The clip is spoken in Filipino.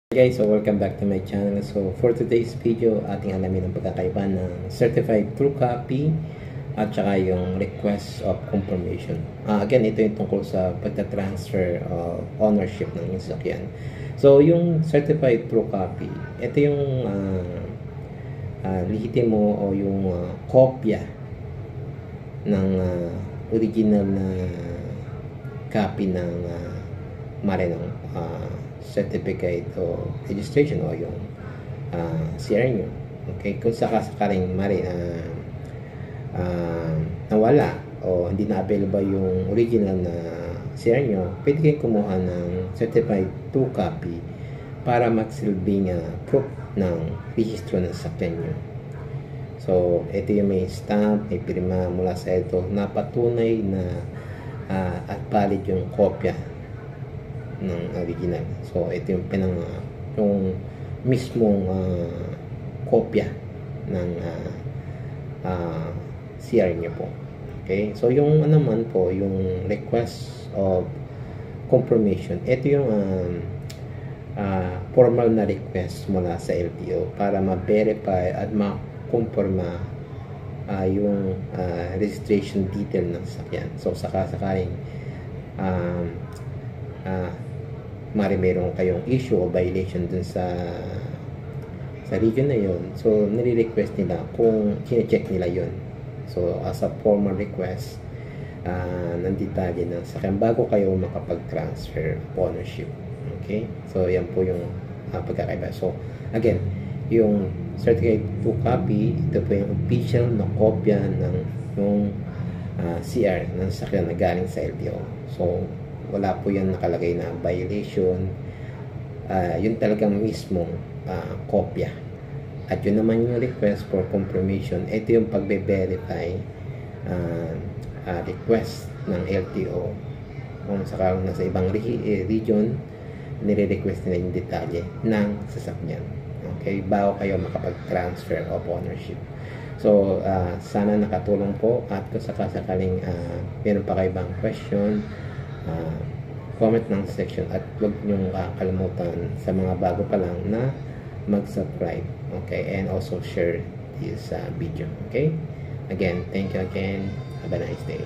Guys, so welcome back to my channel. So for today's video, ating alamin ang pagkakaiba ng certified true copy at saka yung request of confirmation. Again, ito yung tungkol sa pagta-transfer of ownership ng yung sasakyan. So yung certified true copy, ito yung lehitimo o yung kopya ng original na copy ng marinong certificate o registration o yung CR nyo. Okay, kung sakasakaling nawala o hindi na available yung original na CR nyo, pwede kayong kumuha ng certified true copy para magsilbing proof ng registro ng sasakyan nyo. So ito yung may stamp, may pirma mula sa ito na patunay na at valid yung kopya ng original. So ito yung yung mismong kopya ng CR niyo po. Okay, so yung naman po yung request of confirmation, ito yung formal na request mula sa LTO para ma-verify at ma-confirma yung registration detail ng sasakyan. So sakaling meron kayong issue o violation dun sa region na yon, so nire-request nila kung chine-check nila yon. So as a formal request ng detalye ng sasakyan bago kayo makapag-transfer ownership. Okay, so yan po yung pagkakaiba. So again, yung certificate true copy, ito po yung official na kopya ng yung CR ng sasakyan na galing sa LTO. So wala po yan nakalagay na violation, yun talagang mismong kopya. At yun naman yung request for confirmation, ito yung pagbe-verify request ng LTO kung sakaling nasa ibang region, nire-request nila yung detalye ng sasakyan. Okay, bago kayo makapag-transfer of ownership. So sana nakatulong po, at kung sakasakaling meron pa kayo ibang question, comment ng section, at huwag niyong kalimutan sa mga bago pa lang na mag-subscribe, okay, and also share this video. Okay, again, thank you again, have a nice day.